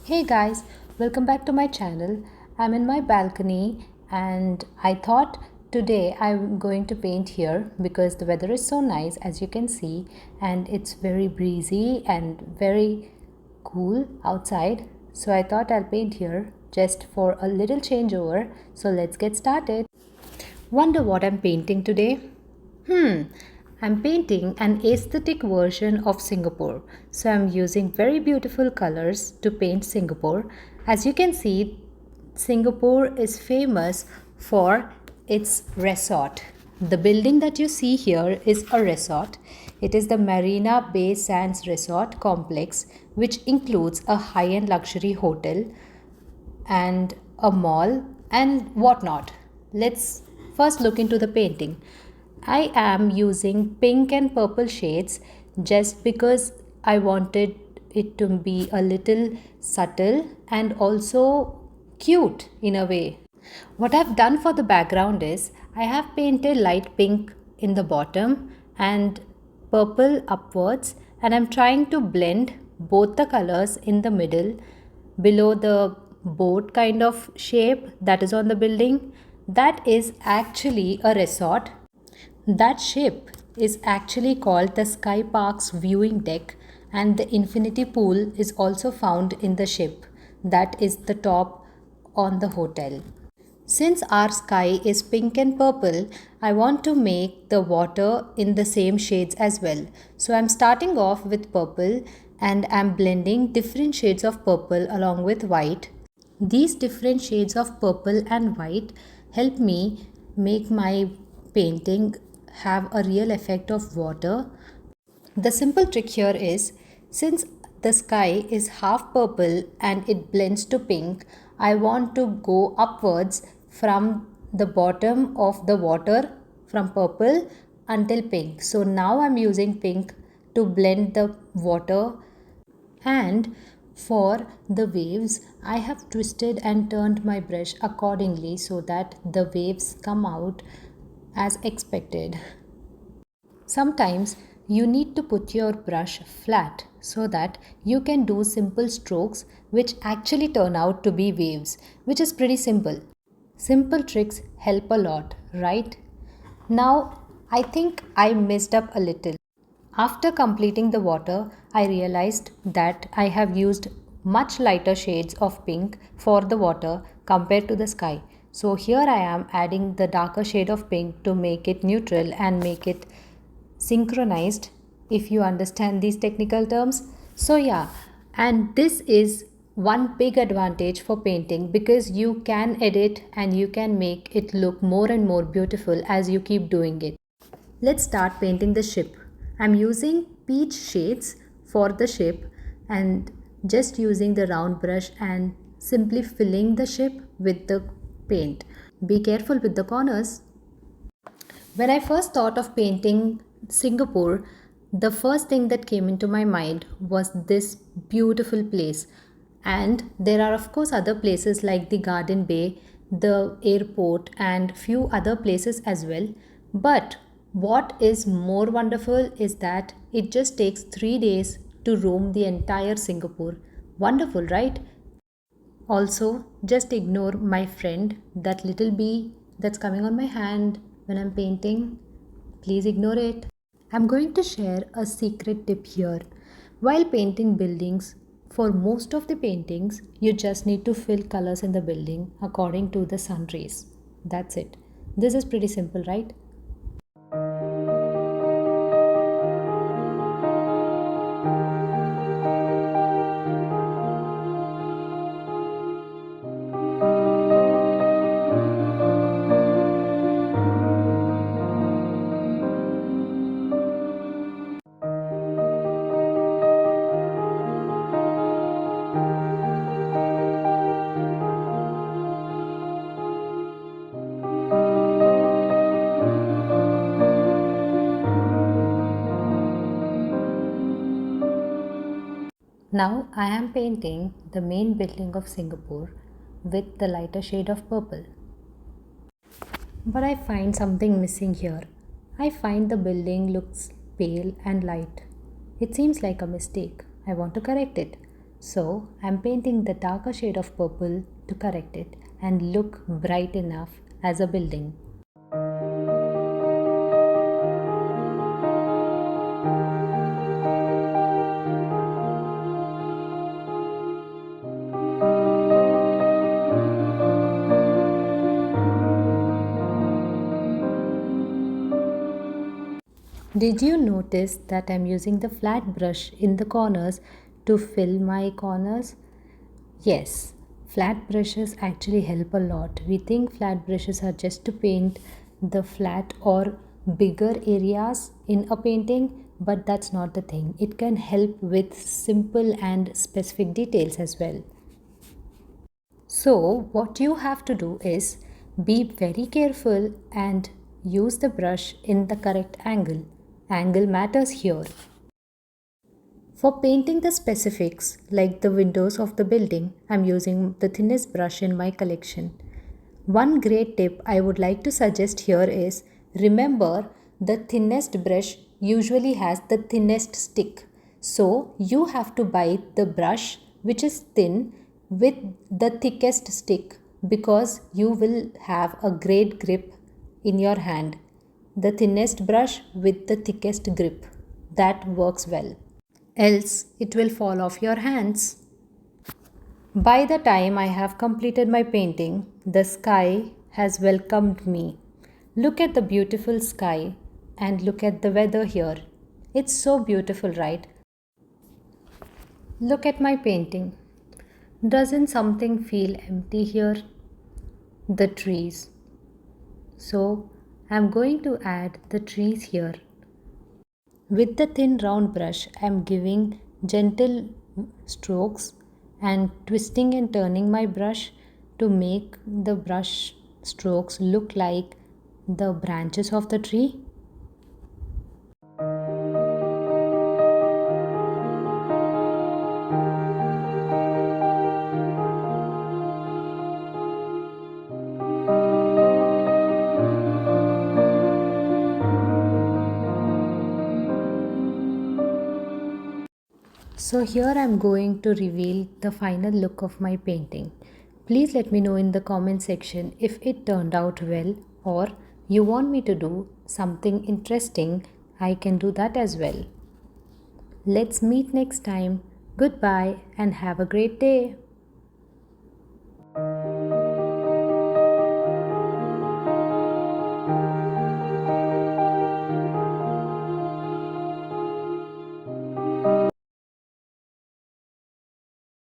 Hey guys, welcome back to my channel. I'm in my balcony and I thought today I'm going to paint here because the weather is so nice as you can see, and it's very breezy and very cool outside. So I thought I'll paint here just for a little changeover. So let's get started. Wonder what I'm painting today? Hmm, I'm painting an aesthetic version of Singapore. So I'm using very beautiful colors to paint Singapore. As you can see, Singapore is famous for its resort. The building that you see here is a resort. It is the Marina Bay Sands Resort Complex, which includes a high-end luxury hotel and a mall and whatnot. Let's first look into the painting. I am using pink and purple shades just because I wanted it to be a little subtle and also cute in a way. What I've done for the background is I have painted light pink in the bottom and purple upwards, and I'm trying to blend both the colors in the middle below the boat kind of shape that is on the building. That is actually a resort. That ship is actually called the Sky Park's viewing deck, and the infinity pool is also found in the ship. That is the top on the hotel. Since our sky is pink and purple, I want to make the water in the same shades as well. So I'm starting off with purple and I'm blending different shades of purple along with white. These different shades of purple and white help me make my painting have a real effect of water. The simple trick here is, since the sky is half purple and it blends to pink, I want to go upwards from the bottom of the water from purple until pink. So now I'm using pink to blend the water, and for the waves, I have twisted and turned my brush accordingly so that the waves come out as expected. Sometimes you need to put your brush flat so that you can do simple strokes which actually turn out to be waves, which is pretty simple. Simple tricks help a lot, right? Now, I think I messed up a little. After completing the water, I realized that I have used much lighter shades of pink for the water compared to the sky. So here I am adding the darker shade of pink to make it neutral and make it synchronized, if you understand these technical terms. So yeah, and this is one big advantage for painting because you can edit and you can make it look more and more beautiful as you keep doing it. Let's start painting the ship. I'm using peach shades for the ship and just using the round brush and simply filling the ship with the paint. Be careful with the corners. When I first thought of painting Singapore, the first thing that came into my mind was this beautiful place. And there are, of course, other places like the Garden Bay, the airport, and few other places as well. But what is more wonderful is that it just takes 3 days to roam the entire Singapore. Wonderful, right? Also, just ignore my friend, that little bee that's coming on my hand when I'm painting. Please ignore it. I'm going to share a secret tip here. While painting buildings, for most of the paintings, you just need to fill colors in the building according to the sun rays. That's it. This is pretty simple, right? Now I am painting the main building of Singapore with the lighter shade of purple. But I find something missing here. I find the building looks pale and light. It seems like a mistake. I want to correct it. So I'm painting the darker shade of purple to correct it and look bright enough as a building. Did you notice that I'm using the flat brush in the corners to fill my corners? Yes, flat brushes actually help a lot. We think flat brushes are just to paint the flat or bigger areas in a painting, but that's not the thing. It can help with simple and specific details as well. So, what you have to do is be very careful and use the brush in the correct angle. Angle matters here. For painting the specifics, like the windows of the building, I'm using the thinnest brush in my collection. One great tip I would like to suggest here is remember the thinnest brush usually has the thinnest stick. So you have to buy the brush which is thin with the thickest stick because you will have a great grip in your hand. The thinnest brush with the thickest grip. That works well. Else it will fall off your hands. By the time I have completed my painting, the sky has welcomed me. Look at the beautiful sky and look at the weather here. It's so beautiful, right? Look at my painting. Doesn't something feel empty here? The trees. So I'm going to add the trees here. With the thin round brush, I am giving gentle strokes and twisting and turning my brush to make the brush strokes look like the branches of the tree. So here I am going to reveal the final look of my painting. Please let me know in the comment section if it turned out well or you want me to do something interesting. I can do that as well. Let's meet next time. Goodbye and have a great day.